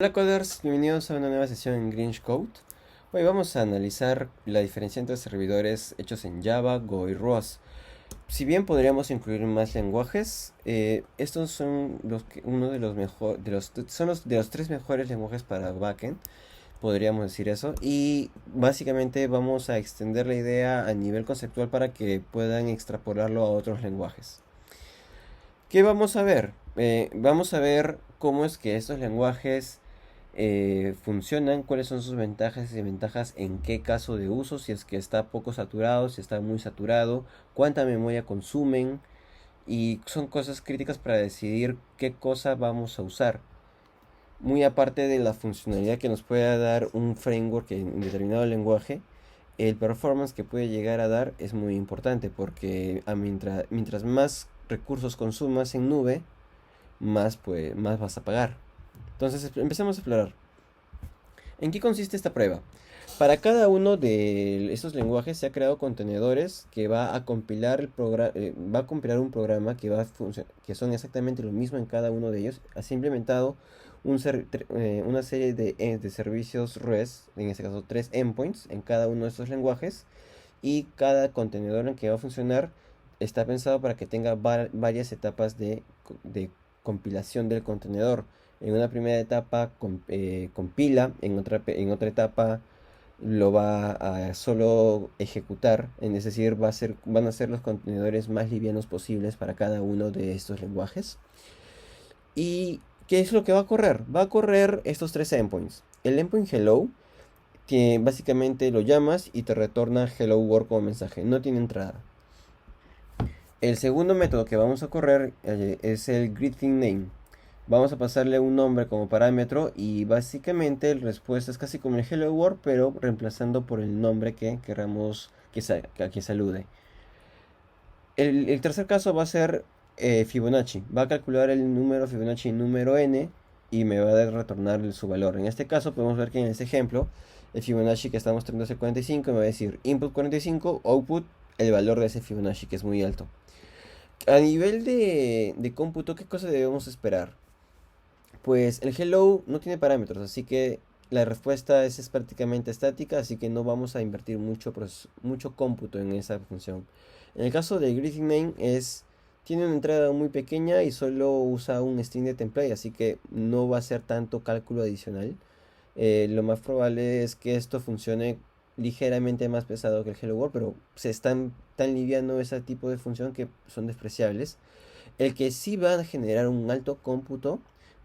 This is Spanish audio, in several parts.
Hola coders, bienvenidos a una nueva sesión en Grinch Code. Hoy vamos a analizar la diferencia entre servidores hechos en Java, Go y Rust. Si bien podríamos incluir más lenguajes, estos son uno de los mejores, son los de los tres mejores lenguajes para backend, podríamos decir eso. Y básicamente vamos a extender la idea a nivel conceptual para que puedan extrapolarlo a otros lenguajes. ¿Qué vamos a ver? Vamos a ver cómo es que estos lenguajes funcionan, cuáles son sus ventajas y desventajas, en qué caso de uso, si es que está poco saturado, si está muy saturado, cuánta memoria consumen, y son cosas críticas para decidir qué cosa vamos a usar. Muy aparte de la funcionalidad que nos pueda dar un framework en determinado lenguaje, el performance que puede llegar a dar es muy importante porque mientras más recursos consumas en nube, más vas a pagar. Entonces empecemos a explorar. ¿En qué consiste esta prueba? Para cada uno de estos lenguajes se ha creado contenedores que va a compilar va a compilar un programa que son exactamente lo mismo en cada uno de ellos. Se ha implementado una serie de servicios REST, en este caso tres endpoints en cada uno de estos lenguajes, y cada contenedor en que va a funcionar está pensado para que tenga varias etapas de compilación del contenedor. En una primera etapa compila, en otra etapa lo va a solo ejecutar, es decir, van a ser los contenedores más livianos posibles para cada uno de estos lenguajes. ¿Y qué es lo que va a correr? Va a correr estos tres endpoints. El endpoint hello, que básicamente lo llamas y te retorna hello world como mensaje, no tiene entrada. El segundo método que vamos a correr es el greetingName. Vamos a pasarle un nombre como parámetro y básicamente la respuesta es casi como el hello world, pero reemplazando por el nombre que queramos a que salude. El tercer caso va a ser Fibonacci. Va a calcular el número Fibonacci número n y me va a retornar su valor. En este caso podemos ver que en este ejemplo el Fibonacci que estamos mostrando es el 45, me va a decir input 45, output el valor de ese Fibonacci que es muy alto. A nivel de cómputo, ¿qué cosa debemos esperar? Pues el hello no tiene parámetros, así que la respuesta es prácticamente estática, así que no vamos a invertir mucho cómputo en esa función. En el caso de greetingName tiene una entrada muy pequeña y solo usa un string de template, así que no va a ser tanto cálculo adicional. Lo más probable es que esto funcione ligeramente más pesado que el Hello World, pero se están tan liviano ese tipo de función que son despreciables. El que sí va a generar un alto cómputo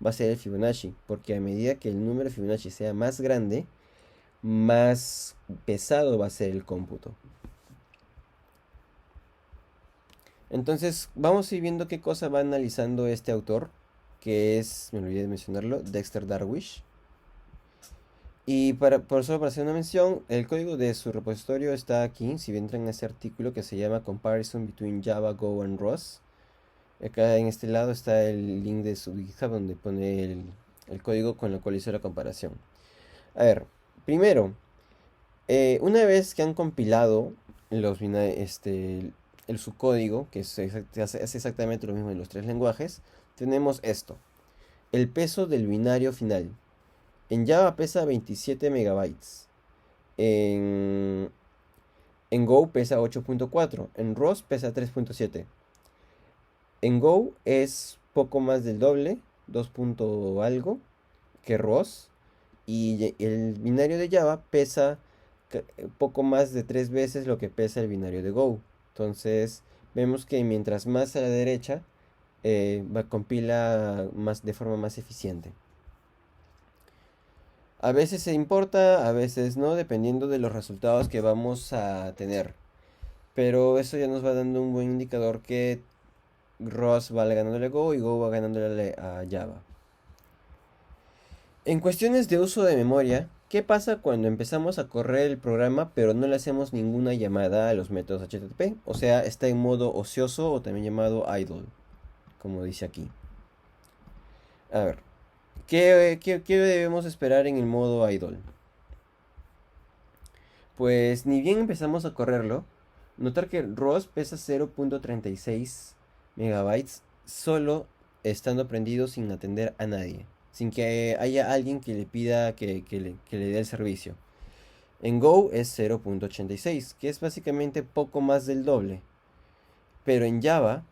va a ser el Fibonacci, porque a medida que el número de Fibonacci sea más grande, más pesado va a ser el cómputo. Entonces vamos a ir viendo qué cosa va analizando este autor, que es, me olvidé de mencionarlo, Dexter Darwish. Y solo para hacer una mención, el código de su repositorio está aquí. Si entran en ese artículo que se llama Comparison Between Java, Go and Rust. Acá en este lado está el link de su GitHub donde pone el código con el cual hizo la comparación. A ver, primero, una vez que han compilado su código, que hace exactamente lo mismo en los tres lenguajes, tenemos esto. El peso del binario final. En Java pesa 27 megabytes. En, en Go pesa 8.4. En Rust pesa 3.7. En Go es poco más del doble, 2 algo, que Rust. Y el binario de Java pesa poco más de 3 veces lo que pesa el binario de Go. Entonces vemos que mientras más a la derecha, compila de forma más eficiente. A veces se importa, a veces no, dependiendo de los resultados que vamos a tener. Pero eso ya nos va dando un buen indicador que Rust va ganándole a Go y Go va ganándole a Java. En cuestiones de uso de memoria, ¿qué pasa cuando empezamos a correr el programa pero no le hacemos ninguna llamada a los métodos HTTP? O sea, está en modo ocioso o también llamado idle, como dice aquí. A ver, ¿qué debemos esperar en el modo idle? Pues ni bien empezamos a correrlo, notar que ROS pesa 0.36 megabytes solo estando prendido sin atender a nadie. sin que haya alguien que le pida que le dé el servicio. En Go es 0.86, que es básicamente poco más del doble. Pero en Java,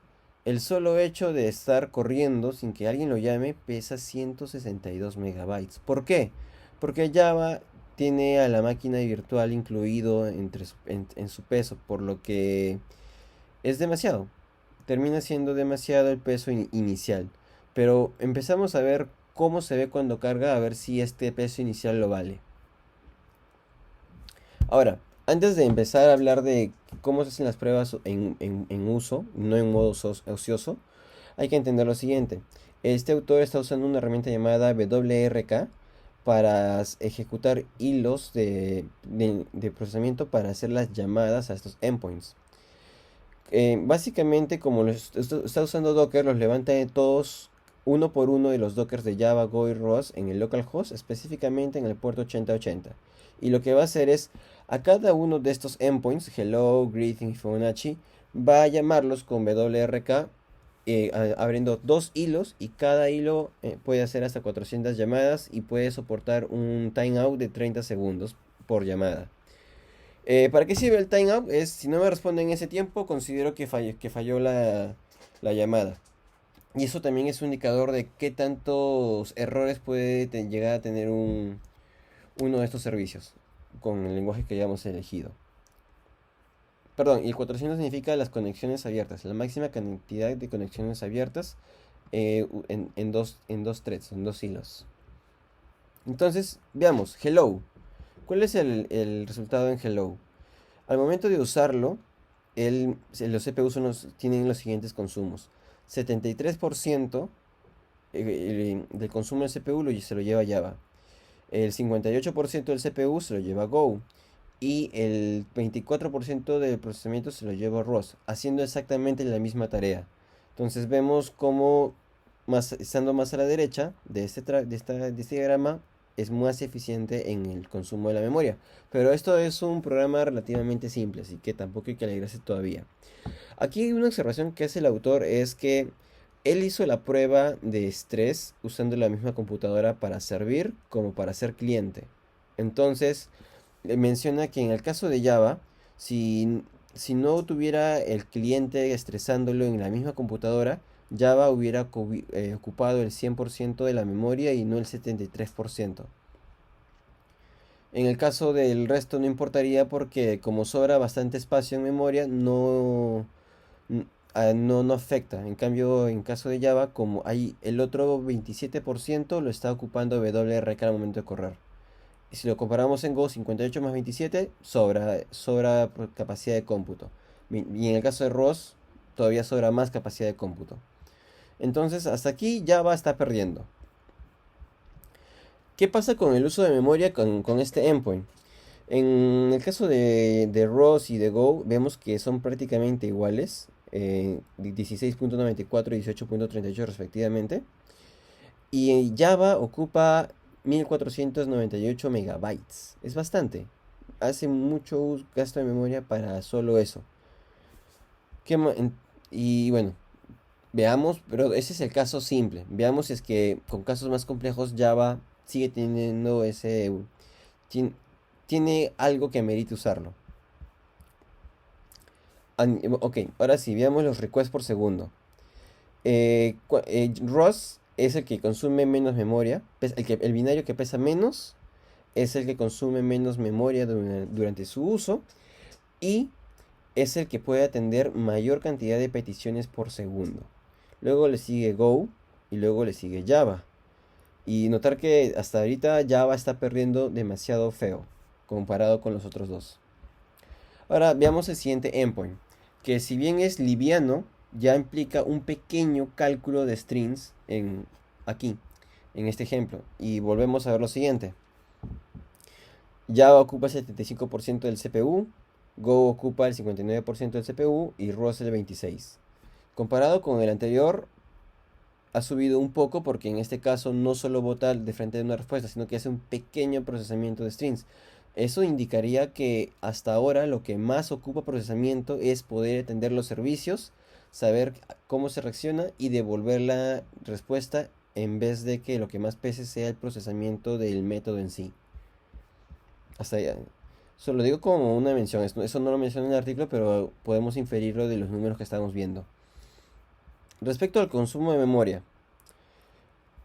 el solo hecho de estar corriendo sin que alguien lo llame pesa 162 megabytes. ¿Por qué? Porque Java tiene a la máquina virtual incluido en su peso, por lo que es demasiado. Termina siendo demasiado el peso inicial. Pero empezamos a ver cómo se ve cuando carga, a ver si este peso inicial lo vale. Ahora, antes de empezar a hablar de cómo se hacen las pruebas en uso, no en modo ocioso, hay que entender lo siguiente. Este autor está usando una herramienta llamada WRK para ejecutar hilos de procesamiento para hacer las llamadas a estos endpoints. Básicamente, como está usando Docker, los levanta de todos uno por uno de los Dockers de Java, Go y ROS en el localhost, específicamente en el puerto 8080. Y lo que va a hacer es, a cada uno de estos endpoints, hello, greeting y Fibonacci, va a llamarlos con WRK, abriendo dos hilos, y cada hilo puede hacer hasta 400 llamadas y puede soportar un timeout de 30 segundos por llamada. ¿Para qué sirve el timeout? Es, si no me responde en ese tiempo, considero que falló la llamada. Y eso también es un indicador de qué tantos errores puede llegar a tener uno de estos servicios con el lenguaje que hayamos elegido. Perdón, y el 400 significa las conexiones abiertas, la máxima cantidad de conexiones abiertas en dos threads, en dos hilos. Entonces, veamos, hello. ¿Cuál es el resultado en hello? Al momento de usarlo, los CPUs tienen los siguientes consumos. 73% del consumo del CPU se lo lleva Java. El 58% del CPU se lo lleva Go. Y el 24% del procesamiento se lo lleva ROS, haciendo exactamente la misma tarea. Entonces vemos cómo, estando más a la derecha de este diagrama, es más eficiente en el consumo de la memoria. Pero esto es un programa relativamente simple, así que tampoco hay que alegrarse todavía. Aquí una observación que hace el autor es que él hizo la prueba de estrés usando la misma computadora para servir como para ser cliente. Entonces, menciona que en el caso de Java, si no tuviera el cliente estresándolo en la misma computadora, Java hubiera ocupado el 100% de la memoria y no el 73%. En el caso del resto no importaría porque como sobra bastante espacio en memoria, no afecta. En cambio, en caso de Java, como hay el otro 27% lo está ocupando WRK al momento de correr. Y si lo comparamos en Go, 58 más 27, sobra capacidad de cómputo. Y en el caso de ROS, todavía sobra más capacidad de cómputo. Entonces, hasta aquí Java está perdiendo. ¿Qué pasa con el uso de memoria con este endpoint? En el caso de ROS y de Go, vemos que son prácticamente iguales, 16.94 y 18.38 respectivamente. Y Java ocupa 1498 megabytes. Es bastante. Hace mucho gasto de memoria para solo eso. Y bueno, veamos, pero ese es el caso simple. Veamos si es que con casos más complejos Java sigue teniendo tiene algo que amerite usarlo. Ok, ahora sí, veamos los requests por segundo. ROS es el que consume menos memoria. El binario que pesa menos es el que consume menos memoria durante su uso. Y es el que puede atender mayor cantidad de peticiones por segundo. Luego le sigue Go y luego le sigue Java. Y notar que hasta ahorita Java está perdiendo demasiado feo comparado con los otros dos. Ahora veamos el siguiente endpoint, que si bien es liviano, ya implica un pequeño cálculo de strings aquí, en este ejemplo. Y volvemos a ver lo siguiente. Java ocupa el 75% del CPU, Go ocupa el 59% del CPU y ROS el 26%. Comparado con el anterior, ha subido un poco porque en este caso no solo vota de frente de una respuesta, sino que hace un pequeño procesamiento de strings. Eso indicaría que hasta ahora lo que más ocupa procesamiento es poder atender los servicios, saber cómo se reacciona y devolver la respuesta en vez de que lo que más pese sea el procesamiento del método en sí. Hasta ahí. Solo digo como una mención, eso no lo menciona en el artículo, pero podemos inferirlo de los números que estamos viendo. Respecto al consumo de memoria,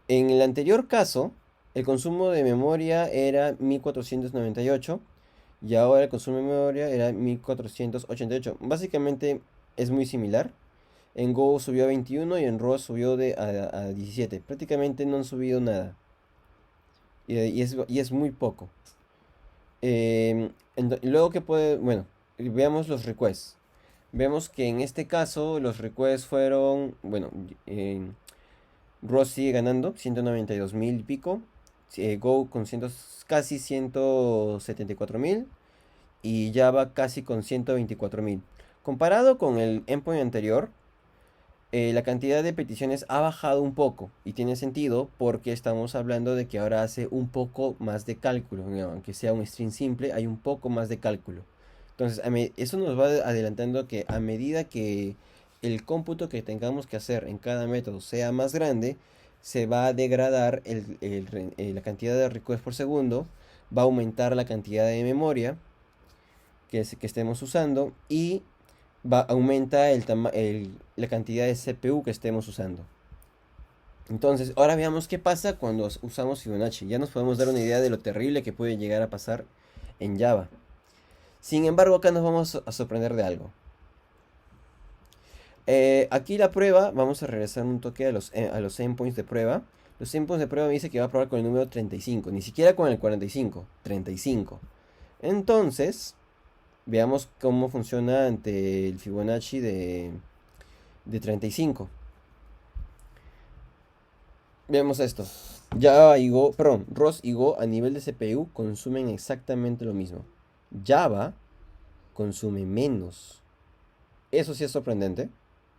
en el anterior caso, el consumo de memoria era 1498 y ahora el consumo de memoria era 1488. Básicamente es muy similar. En Go subió a 21 y en ROS subió a 17. Prácticamente no han subido nada. Y es muy poco. Luego que puede, bueno, veamos los requests. Vemos que en este caso los requests fueron, bueno, Ross sigue ganando, 192.000 y pico. Go con casi 174.000 y Java casi con 124.000. Comparado con el endpoint anterior, la cantidad de peticiones ha bajado un poco y tiene sentido porque estamos hablando de que ahora hace un poco más de cálculo, ¿no? Aunque sea un string simple, hay un poco más de cálculo. Entonces, eso nos va adelantando que a medida que el cómputo que tengamos que hacer en cada método sea más grande, se va a degradar la cantidad de requests por segundo, va a aumentar la cantidad de memoria que estemos usando y aumenta la cantidad de CPU que estemos usando. Entonces, ahora veamos qué pasa cuando usamos Fibonacci. Ya nos podemos dar una idea de lo terrible que puede llegar a pasar en Java. Sin embargo, acá nos vamos a sorprender de algo. Aquí la prueba, vamos a regresar un toque a los endpoints de prueba. Los endpoints de prueba me dice que va a probar con el número 35, ni siquiera con el 45, 35. Entonces, veamos cómo funciona ante el Fibonacci de 35. Veamos esto. Java y Go, perdón, ROS y Go a nivel de CPU consumen exactamente lo mismo. Java consume menos. Eso sí es sorprendente,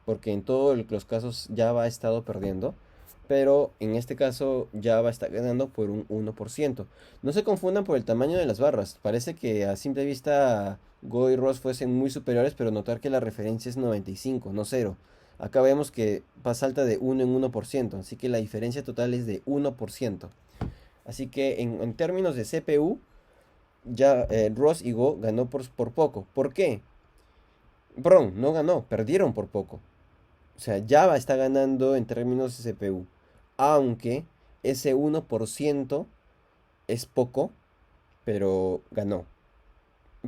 porque en todos los casos Java ha estado perdiendo, pero en este caso Java está ganando por un 1%. No se confundan por el tamaño de las barras. Parece que a simple vista Go y ROS fuesen muy superiores, pero notar que la referencia es 95, no 0. Acá vemos que salta de 1 en 1%, así que la diferencia total es de 1%. Así que en términos de CPU, ya ROS y Go ganó por poco. ¿Por qué? Perdón, no ganó, perdieron por poco. O sea, Java está ganando en términos de CPU. Aunque ese 1% es poco, pero ganó.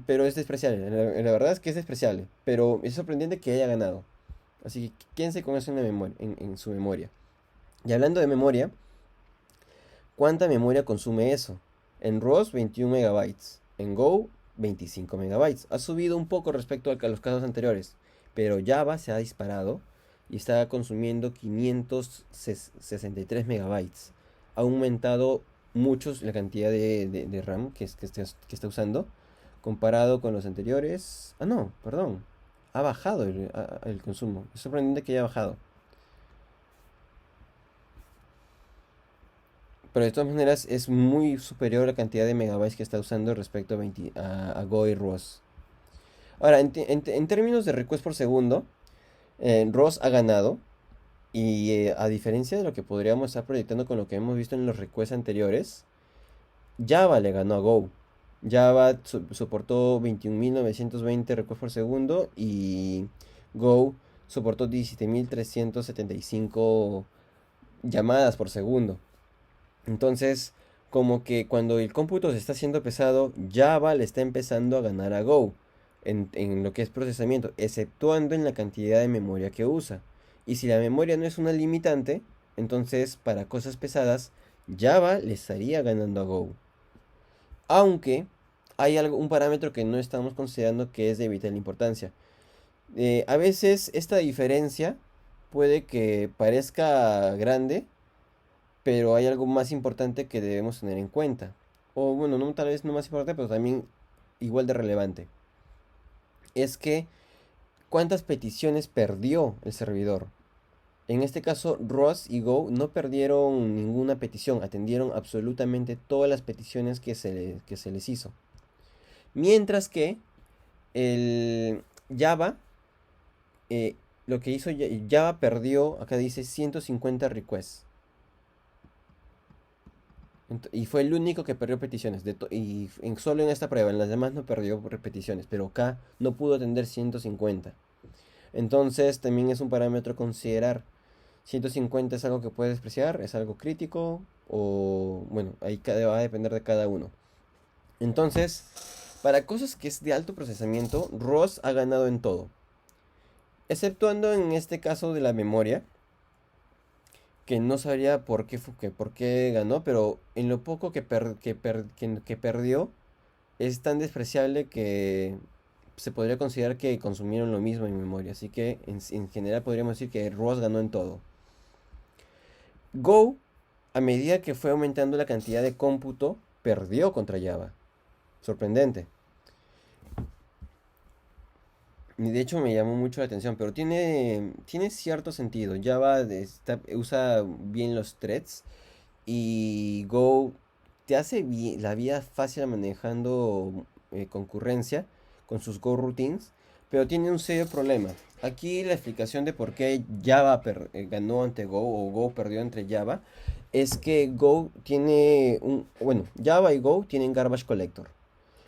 Pero es despreciable. La verdad es que es despreciable. Pero es sorprendente que haya ganado. Así que quédense con eso en su memoria. Y hablando de memoria, ¿cuánta memoria consume eso? En ROS 21 megabytes. En Go 25 megabytes. Ha subido un poco respecto a los casos anteriores. Pero Java se ha disparado y está consumiendo 563 megabytes. Ha aumentado mucho la cantidad de RAM que está usando comparado con los anteriores. Ah, no, perdón. Ha bajado el consumo. Es sorprendente que haya bajado. Pero de todas maneras es muy superior la cantidad de megabytes que está usando respecto a Go y ROS. Ahora, en términos de request por segundo, ROS ha ganado. Y a diferencia de lo que podríamos estar proyectando con lo que hemos visto en los requests anteriores, Java le ganó a Go. Java soportó 21.920 requests por segundo y Go soportó 17.375 llamadas por segundo. Entonces, como que cuando el cómputo se está haciendo pesado, Java le está empezando a ganar a Go en lo que es procesamiento, exceptuando en la cantidad de memoria que usa. Y si la memoria no es una limitante, entonces para cosas pesadas, Java le estaría ganando a Go. Aunque hay un parámetro que no estamos considerando que es de vital importancia. A veces esta diferencia puede que parezca grande, pero hay algo más importante que debemos tener en cuenta. O bueno, no tal vez no más importante, pero también igual de relevante. Es que cuántas peticiones perdió el servidor. En este caso, ROS y Go no perdieron ninguna petición, atendieron absolutamente todas las peticiones que se les hizo. Mientras que el Java, lo que hizo Java perdió, acá dice 150 requests. Y fue el único que perdió peticiones. Solo en esta prueba, en las demás no perdió repeticiones. Pero acá no pudo atender 150. Entonces también es un parámetro a considerar. 150 es algo que puede despreciar, es algo crítico. O bueno, ahí va a depender de cada uno. Entonces, para cosas que es de alto procesamiento, ROS ha ganado en todo. Exceptuando en este caso de la memoria, que no sabría por qué ganó, pero en lo poco que perdió es tan despreciable que se podría considerar que consumieron lo mismo en memoria. Así que en general podríamos decir que ROS ganó en todo. Go, a medida que fue aumentando la cantidad de cómputo, perdió contra Java. Sorprendente. Y de hecho me llamó mucho la atención, pero tiene cierto sentido. Usa bien los threads y Go te hace la vida fácil manejando concurrencia con sus Go routines, pero tiene un serio problema. Aquí la explicación de por qué ganó ante Go o Go perdió entre Java es que Java y Go tienen garbage collector,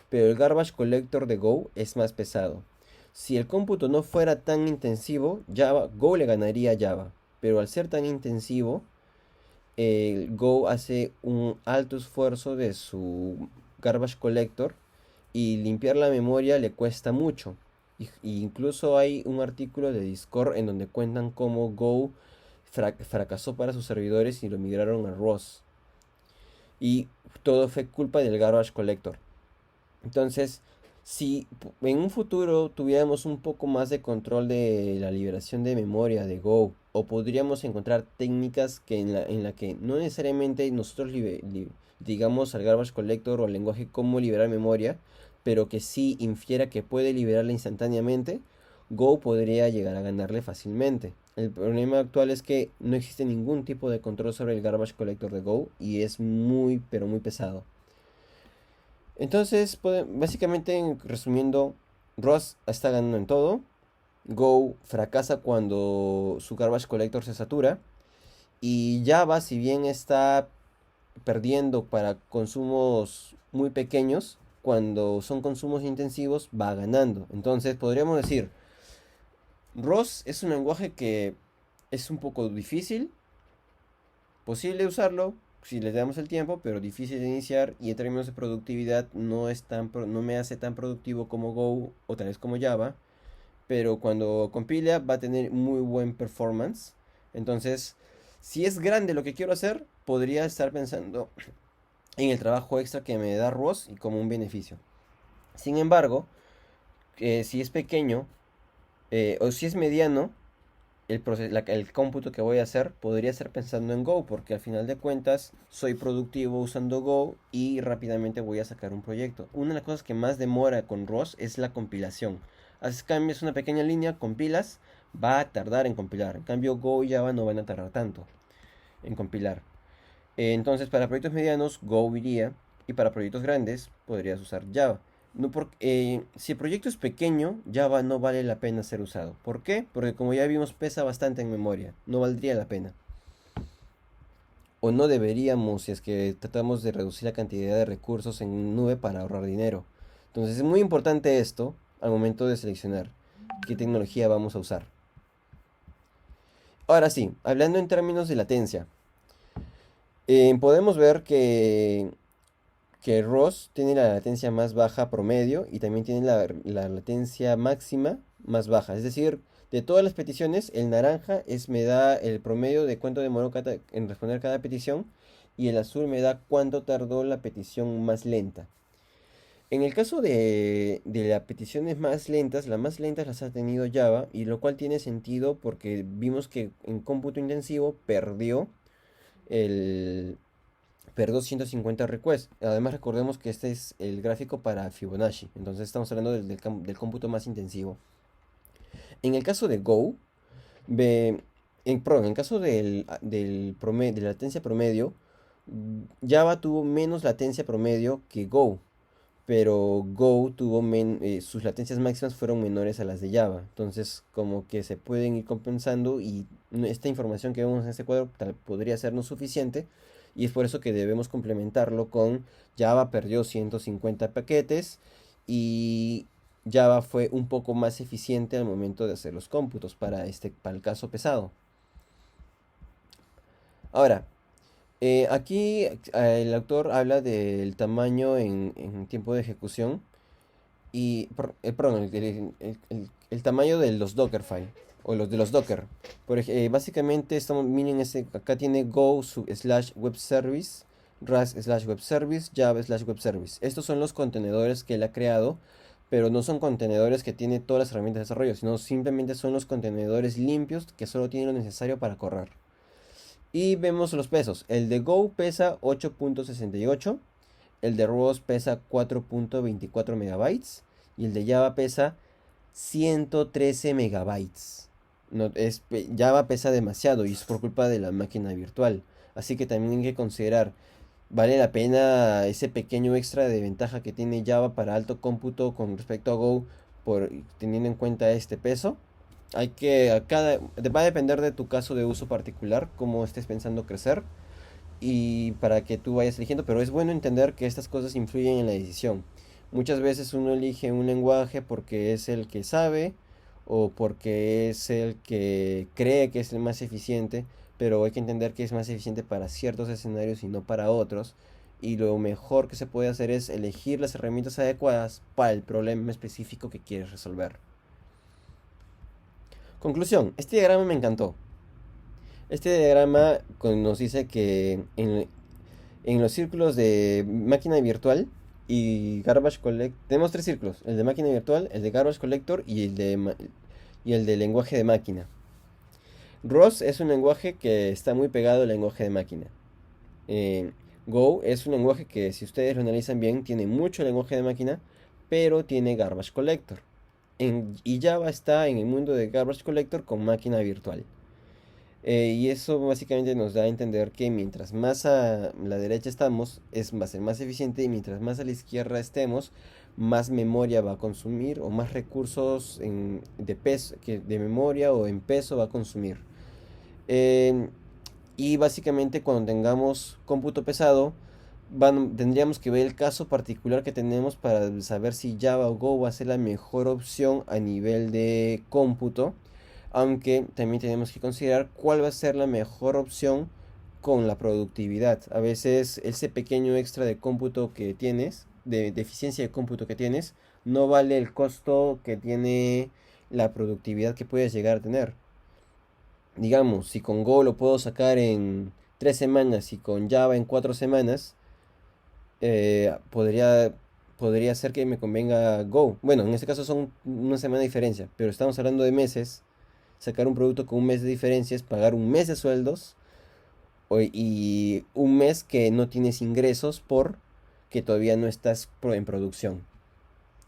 pero el garbage collector de Go es más pesado. Si el cómputo no fuera tan intensivo, Go le ganaría a Java, pero al ser tan intensivo, el Go hace un alto esfuerzo de su garbage collector y limpiar la memoria le cuesta mucho. Y incluso hay un artículo de Discord en donde cuentan cómo Go fracasó para sus servidores y lo migraron a ROS. Y todo fue culpa del garbage collector. Entonces, si en un futuro tuviéramos un poco más de control de la liberación de memoria de Go, o podríamos encontrar técnicas en la que no necesariamente nosotros digamos al garbage collector o al lenguaje cómo liberar memoria, pero que sí infiera que puede liberarla instantáneamente, Go podría llegar a ganarle fácilmente. El problema actual es que no existe ningún tipo de control sobre el garbage collector de Go y es muy, pero muy pesado. Entonces, básicamente, resumiendo, Ross está ganando en todo. Go fracasa cuando su garbage collector se satura. Y Java, si bien está perdiendo para consumos muy pequeños, cuando son consumos intensivos va ganando. Entonces, podríamos decir, Ross es un lenguaje que es un poco difícil, posible usarlo si le damos el tiempo, pero difícil de iniciar y en términos de productividad no me hace tan productivo como Go o tal vez como Java, pero cuando compila va a tener muy buen performance. Entonces, si es grande lo que quiero hacer, podría estar pensando en el trabajo extra que me da ROS y como un beneficio. Sin embargo, si es pequeño o si es mediano, el cómputo que voy a hacer podría estar pensando en Go, porque al final de cuentas soy productivo usando Go y rápidamente voy a sacar un proyecto. Una de las cosas que más demora con ROS es la compilación. Haces cambios una pequeña línea, compilas, va a tardar en compilar. En cambio, Go y Java no van a tardar tanto en compilar. Entonces, para proyectos medianos, Go iría, y para proyectos grandes, podrías usar Java. No si el proyecto es pequeño, Java no vale la pena ser usado. ¿Por qué? Porque como ya vimos, pesa bastante en memoria. No valdría la pena. O no deberíamos si es que tratamos de reducir la cantidad de recursos en nube para ahorrar dinero. Entonces es muy importante esto al momento de seleccionar qué tecnología vamos a usar. Ahora sí, hablando en términos de latencia. Podemos ver que ROS tiene la latencia más baja promedio y también tiene la latencia máxima más baja. Es decir, de todas las peticiones, el naranja me da el promedio de cuánto demoró en responder cada petición y el azul me da cuánto tardó la petición más lenta. En el caso de las peticiones más lentas, las más lentas las ha tenido Java, y lo cual tiene sentido porque vimos que en cómputo intensivo el, perdió 150 requests. Además, recordemos que este es el gráfico para Fibonacci. Entonces, estamos hablando del cómputo más intensivo. En el caso de Go, en el caso de la latencia promedio, Java tuvo menos latencia promedio que Go. Pero Go sus latencias máximas fueron menores a las de Java. Entonces, como que se pueden ir compensando y esta información que vemos en este cuadro podría sernos suficiente y es por eso que debemos complementarlo con Java perdió 150 paquetes y Java fue un poco más eficiente al momento de hacer los cómputos para el caso pesado. Ahora, aquí el autor habla del tamaño en tiempo de ejecución perdón, el tamaño de los Dockerfile o los de los Docker. Básicamente miren acá tiene Go/Web Service, Rust/Web Service, Java/Web Service. Estos son los contenedores que él ha creado, pero no son contenedores que tiene todas las herramientas de desarrollo, sino simplemente son los contenedores limpios que solo tienen lo necesario para correr. Y vemos los pesos. El de Go pesa 8.68. El de Rust pesa 4.24 megabytes. Y el de Java pesa 113 megabytes. Java pesa demasiado y es por culpa de la máquina virtual. Así que también hay que considerar, ¿vale la pena ese pequeño extra de ventaja que tiene Java para alto cómputo con respecto a Go teniendo en cuenta este peso? Va a depender de tu caso de uso particular, cómo estés pensando crecer y para que tú vayas eligiendo, pero es bueno entender que estas cosas influyen en la decisión. Muchas veces uno elige un lenguaje porque es el que sabe o porque es el que cree que es el más eficiente, pero hay que entender que es más eficiente para ciertos escenarios y no para otros. Y lo mejor que se puede hacer es elegir las herramientas adecuadas para el problema específico que quieres resolver. Conclusión, este diagrama me encantó. Este diagrama nos dice que en los círculos de máquina virtual y Garbage Collector tenemos tres círculos: el de máquina virtual, el de Garbage Collector y el de lenguaje de máquina. Rust es un lenguaje que está muy pegado al lenguaje de máquina. Go es un lenguaje que, si ustedes lo analizan bien, tiene mucho lenguaje de máquina, pero tiene Garbage Collector. Y Java está en el mundo de Garbage Collector con máquina virtual. Y eso básicamente nos da a entender que mientras más a la derecha estamos, va a ser más eficiente, y mientras más a la izquierda estemos, más memoria va a consumir o más recursos de memoria o en peso va a consumir. Y básicamente cuando tengamos cómputo pesado, tendríamos que ver el caso particular que tenemos para saber si Java o Go va a ser la mejor opción a nivel de cómputo. Aunque también tenemos que considerar cuál va a ser la mejor opción con la productividad. A veces ese pequeño extra de cómputo que tienes, de eficiencia de cómputo que tienes, no vale el costo que tiene la productividad que puedes llegar a tener. Digamos, si con Go lo puedo sacar en 3 semanas y con Java en 4 semanas, podría ser que me convenga Go. Bueno, en este caso son una semana de diferencia, pero estamos hablando de meses. Sacar un producto con un mes de diferencia es pagar un mes de sueldos y un mes que no tienes ingresos porque todavía no estás en producción.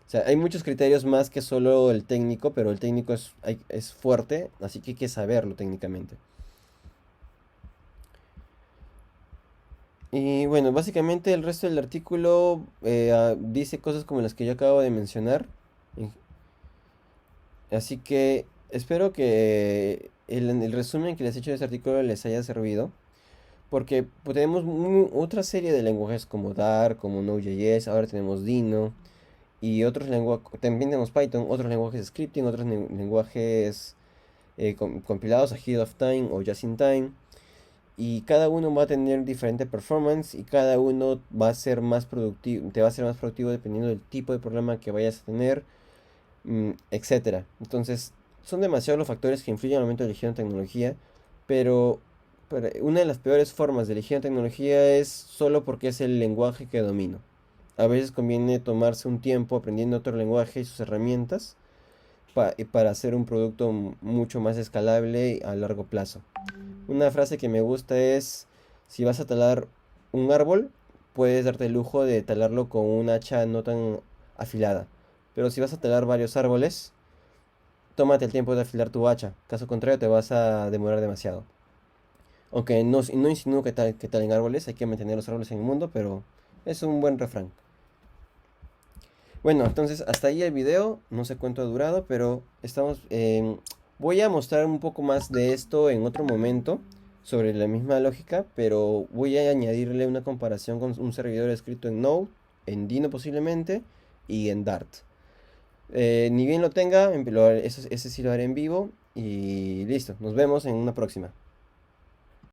O sea, hay muchos criterios más que solo el técnico, pero el técnico es fuerte, así que hay que saberlo técnicamente. Y bueno, básicamente el resto del artículo dice cosas como las que yo acabo de mencionar. Así que espero que el resumen que les he hecho de este artículo les haya servido. Porque tenemos otra serie de lenguajes como Dart, como Node.js, ahora tenemos Dino y otros lenguajes, también tenemos Python, otros lenguajes de scripting, otros lenguajes compilados ahead of time o just in time. Y cada uno va a tener diferente performance y cada uno va a ser más productivo, te va a ser más productivo dependiendo del tipo de problema que vayas a tener, etcétera. Entonces, son demasiados los factores que influyen al momento de elegir una tecnología, pero una de las peores formas de elegir una tecnología es solo porque es el lenguaje que domino. A veces conviene tomarse un tiempo aprendiendo otro lenguaje y sus herramientas para hacer un producto mucho más escalable a largo plazo. Una frase que me gusta es: si vas a talar un árbol, puedes darte el lujo de talarlo con un hacha no tan afilada. Pero si vas a talar varios árboles, tómate el tiempo de afilar tu hacha. Caso contrario, te vas a demorar demasiado. Aunque no insinúo que talen árboles, hay que mantener los árboles en el mundo, pero es un buen refrán. Bueno, entonces hasta ahí el video. No sé cuánto ha durado, pero voy a mostrar un poco más de esto en otro momento. sobre la misma lógica, pero voy a añadirle una comparación con un servidor escrito en Node, en Dino posiblemente, y en Dart. Ni bien lo tenga, ese sí lo haré en vivo y listo. Nos vemos en una próxima.